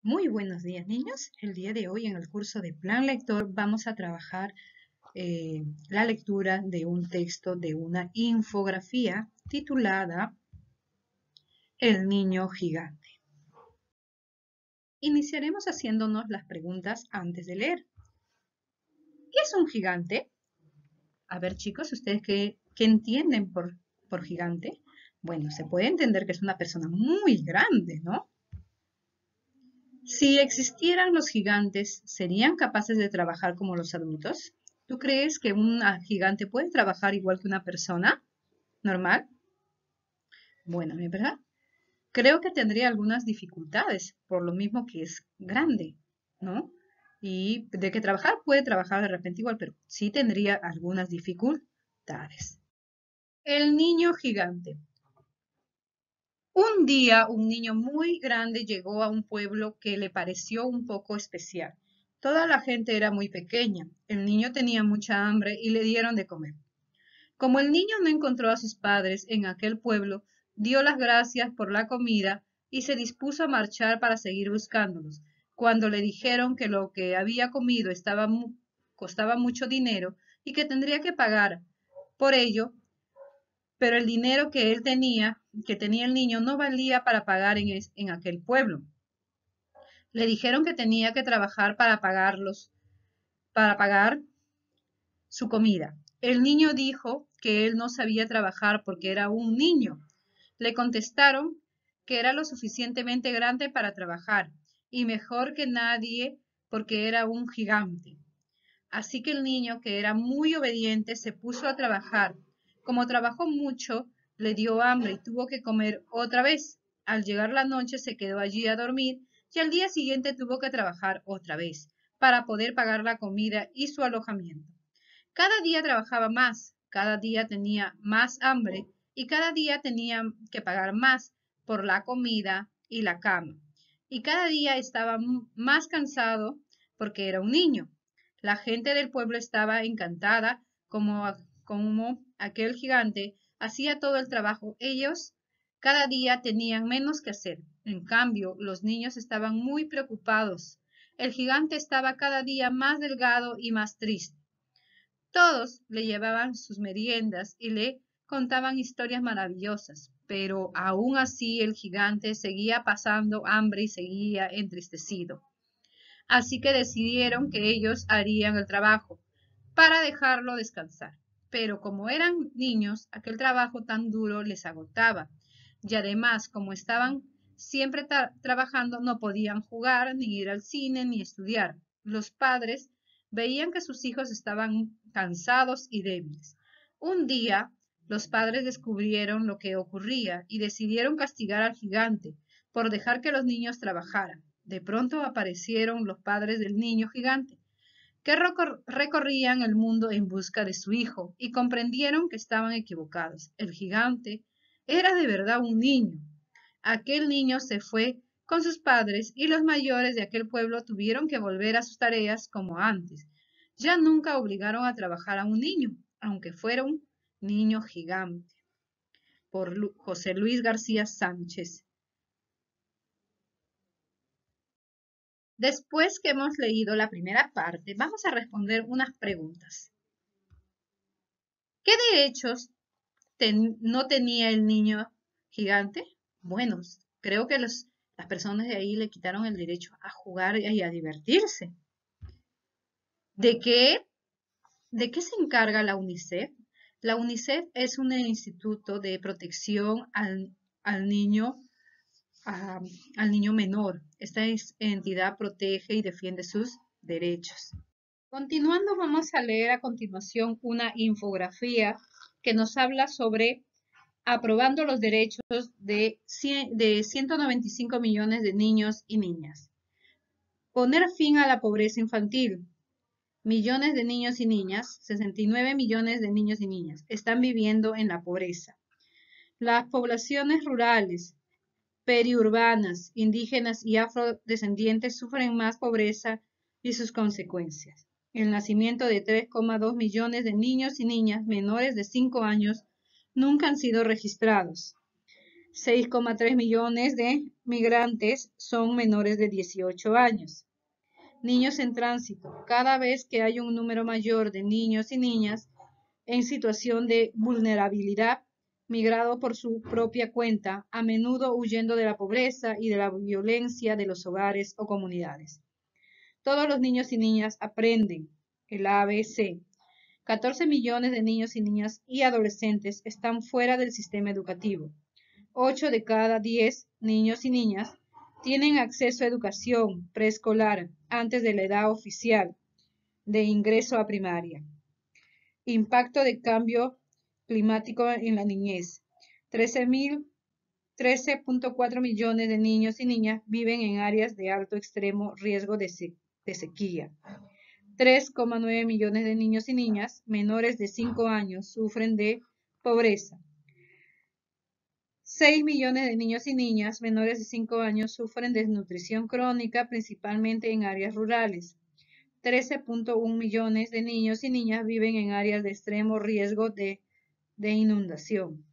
Muy buenos días, niños. El día de hoy en el curso de Plan Lector vamos a trabajar la lectura de un texto de una infografía titulada El niño gigante. Iniciaremos haciéndonos las preguntas antes de leer. ¿Qué es un gigante? A ver, chicos, ¿ustedes qué entienden por gigante? Bueno, se puede entender que es una persona muy grande, ¿no? Si existieran los gigantes, ¿serían capaces de trabajar como los adultos? ¿Tú crees que un gigante puede trabajar igual que una persona normal? Bueno, ¿es verdad? Creo que tendría algunas dificultades, por lo mismo que es grande, ¿no? Y de que trabajar puede trabajar de repente igual, pero sí tendría algunas dificultades. El niño gigante. Un día un niño muy grande llegó a un pueblo que le pareció un poco especial. Toda la gente era muy pequeña. El niño tenía mucha hambre y le dieron de comer. Como el niño no encontró a sus padres en aquel pueblo, dio las gracias por la comida y se dispuso a marchar para seguir buscándolos. Cuando le dijeron que lo que había comido costaba mucho dinero y que tendría que pagar por ello, pero el dinero que tenía el niño, no valía para pagar en aquel pueblo. Le dijeron que tenía que trabajar para pagar su comida. El niño dijo que él no sabía trabajar porque era un niño. Le contestaron que era lo suficientemente grande para trabajar y mejor que nadie porque era un gigante. Así que el niño, que era muy obediente, se puso a trabajar. Como trabajó mucho, le dio hambre y tuvo que comer otra vez. Al llegar la noche se quedó allí a dormir y al día siguiente tuvo que trabajar otra vez para poder pagar la comida y su alojamiento. Cada día trabajaba más, cada día tenía más hambre y cada día tenía que pagar más por la comida y la cama. Y cada día estaba más cansado porque era un niño. La gente del pueblo estaba encantada como aquel gigante hacía todo el trabajo. Ellos cada día tenían menos que hacer. En cambio, los niños estaban muy preocupados. El gigante estaba cada día más delgado y más triste. Todos le llevaban sus meriendas y le contaban historias maravillosas, pero aún así el gigante seguía pasando hambre y seguía entristecido. Así que decidieron que ellos harían el trabajo para dejarlo descansar. Pero como eran niños, aquel trabajo tan duro les agotaba. Y además, como estaban siempre trabajando, no podían jugar, ni ir al cine, ni estudiar. Los padres veían que sus hijos estaban cansados y débiles. Un día, los padres descubrieron lo que ocurría y decidieron castigar al gigante por dejar que los niños trabajaran. De pronto aparecieron los padres del niño gigante, que recorrían el mundo en busca de su hijo, y comprendieron que estaban equivocados. El gigante era de verdad un niño. Aquel niño se fue con sus padres y los mayores de aquel pueblo tuvieron que volver a sus tareas como antes. Ya nunca obligaron a trabajar a un niño, aunque fuera un niño gigante. Por José Luis García Sánchez. Después que hemos leído la primera parte, vamos a responder unas preguntas. ¿Qué derechos no tenía el niño gigante? Bueno, creo que las personas de ahí le quitaron el derecho a jugar y a divertirse. ¿De qué, ¿De qué se encarga la UNICEF? La UNICEF es un instituto de protección al niño, a- al niño menor. Esta entidad protege y defiende sus derechos. Continuando, vamos a leer a continuación una infografía que nos habla sobre aprobando los derechos de 195 millones de niños y niñas. Poner fin a la pobreza infantil. Millones de niños y niñas, 69 millones de niños y niñas, están viviendo en la pobreza. Las poblaciones rurales, periurbanas, indígenas y afrodescendientes sufren más pobreza y sus consecuencias. El nacimiento de 3,2 millones de niños y niñas menores de 5 años nunca han sido registrados. 6,3 millones de migrantes son menores de 18 años. Niños en tránsito. Cada vez que hay un número mayor de niños y niñas en situación de vulnerabilidad, migrado por su propia cuenta, a menudo huyendo de la pobreza y de la violencia de los hogares o comunidades. Todos los niños y niñas aprenden el ABC. 14 millones de niños y niñas y adolescentes están fuera del sistema educativo. 8 de cada 10 niños y niñas tienen acceso a educación preescolar antes de la edad oficial de ingreso a primaria. Impacto de cambio climático en la niñez. 13.4 millones de niños y niñas viven en áreas de alto extremo riesgo de sequía. 3,9 millones de niños y niñas menores de 5 años sufren de pobreza. 6 millones de niños y niñas menores de 5 años sufren de desnutrición crónica, principalmente en áreas rurales. 13,1 millones de niños y niñas viven en áreas de extremo riesgo de inundación.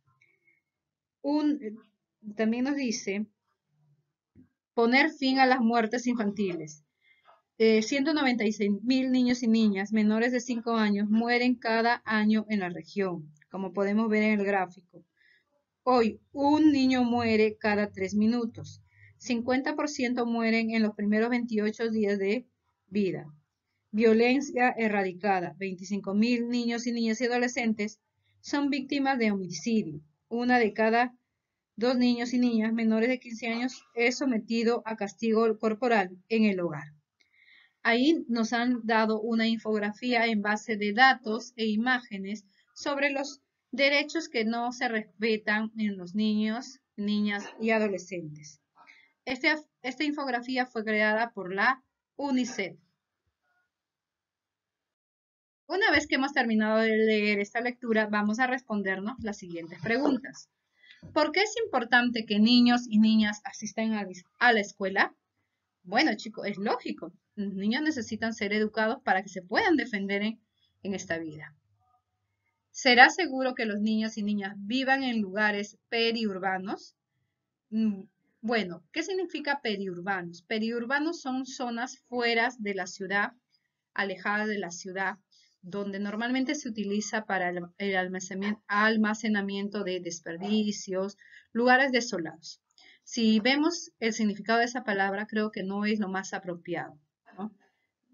También nos dice poner fin a las muertes infantiles. 196.000 niños y niñas menores de 5 años mueren cada año en la región, como podemos ver en el gráfico. Hoy, un niño muere cada 3 minutos. 50% mueren en los primeros 28 días de vida. Violencia erradicada. 25.000 niños y niñas y adolescentes son víctimas de homicidio. 1 de cada 2 niños y niñas menores de 15 años es sometido a castigo corporal en el hogar. Ahí nos han dado una infografía en base de datos e imágenes sobre los derechos que no se respetan en los niños, niñas y adolescentes. Esta infografía fue creada por la UNICEF. Una vez que hemos terminado de leer esta lectura, vamos a respondernos las siguientes preguntas. ¿Por qué es importante que niños y niñas asistan a la escuela? Bueno, chicos, es lógico. Los niños necesitan ser educados para que se puedan defender en esta vida. ¿Será seguro que los niños y niñas vivan en lugares periurbanos? Bueno, ¿qué significa periurbanos? Periurbanos son zonas fuera de la ciudad, alejadas de la ciudad, donde normalmente se utiliza para el almacenamiento de desperdicios, lugares desolados. Si vemos el significado de esa palabra, creo que no es lo más apropiado, ¿no?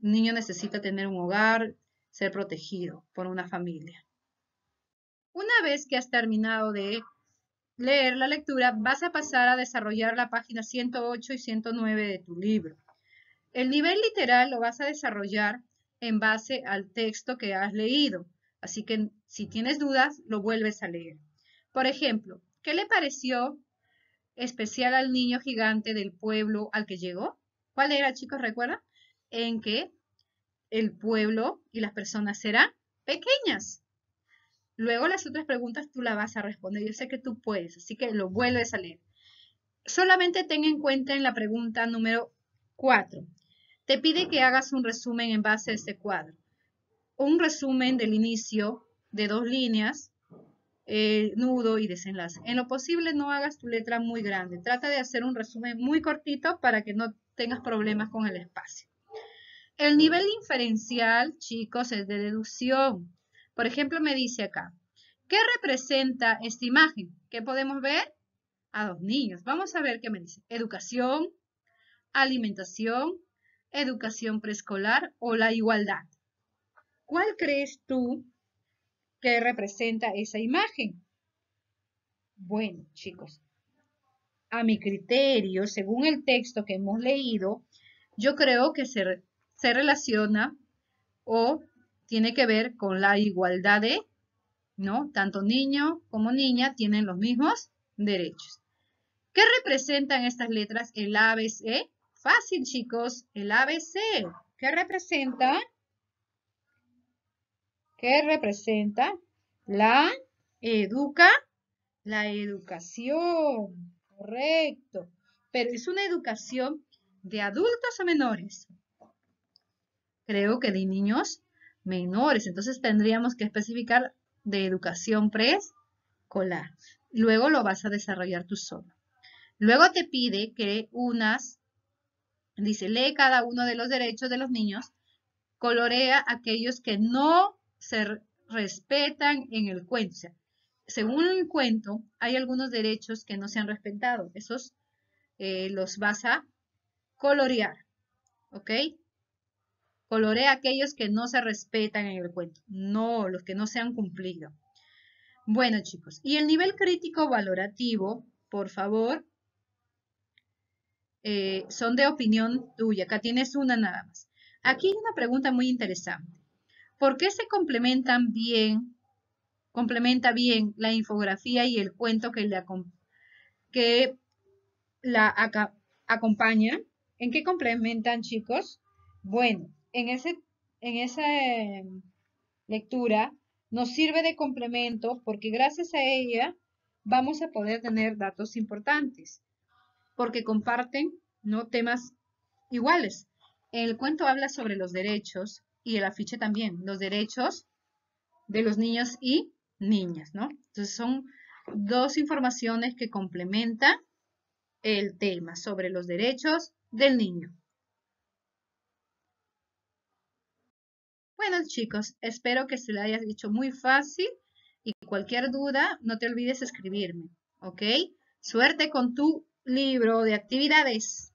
Un niño necesita tener un hogar, ser protegido por una familia. Una vez que has terminado de leer la lectura, vas a pasar a desarrollar la página 108 y 109 de tu libro. El nivel literal lo vas a desarrollar en base al texto que has leído, así que si tienes dudas, lo vuelves a leer. Por ejemplo, ¿qué le pareció especial al niño gigante del pueblo al que llegó? ¿Cuál era, chicos? ¿Recuerdan? En que el pueblo y las personas eran pequeñas. Luego las otras preguntas tú las vas a responder. Yo sé que tú puedes, así que lo vuelves a leer. Solamente ten en cuenta en la pregunta número 4. Te pide que hagas un resumen en base a este cuadro. Un resumen del inicio de 2 líneas, nudo y desenlace. En lo posible no hagas tu letra muy grande. Trata de hacer un resumen muy cortito para que no tengas problemas con el espacio. El nivel inferencial, chicos, es de deducción. Por ejemplo, me dice acá, ¿qué representa esta imagen? ¿Qué podemos ver? A 2 niños. Vamos a ver qué me dice. Educación, alimentación, educación preescolar o la igualdad. ¿Cuál crees tú que representa esa imagen? Bueno, chicos, a mi criterio, según el texto que hemos leído, yo creo que se relaciona o tiene que ver con la igualdad de, ¿no? Tanto niño como niña tienen los mismos derechos. ¿Qué representan estas letras? El ABC. Fácil, chicos, el ABC. ¿Qué representa? ¿Qué representa? La educación. Correcto. Pero ¿es una educación de adultos o menores? Creo que de niños menores. Entonces tendríamos que especificar de educación preescolar. Luego lo vas a desarrollar tú solo. Luego te pide que dice, lee cada uno de los derechos de los niños, colorea aquellos que no se respetan en el cuento. O sea, según el cuento, hay algunos derechos que no se han respetado. Esos los vas a colorear, ¿ok? Colorea aquellos que no se respetan en el cuento, no los que no se han cumplido. Bueno, chicos, y el nivel crítico valorativo, por favor, son de opinión tuya. Acá tienes una nada más. Aquí hay una pregunta muy interesante. ¿Por qué se complementa bien la infografía y el cuento que acompañan? ¿En qué complementan, chicos? Bueno, en esa lectura nos sirve de complemento porque gracias a ella vamos a poder tener datos importantes porque comparten, ¿no?, temas iguales. El cuento habla sobre los derechos y el afiche también, los derechos de los niños y niñas, ¿no? Entonces son dos informaciones que complementan el tema sobre los derechos del niño. Bueno, chicos, espero que se lo hayas hecho muy fácil y cualquier duda, no te olvides escribirme, ¿ok? Suerte con tu libro de actividades.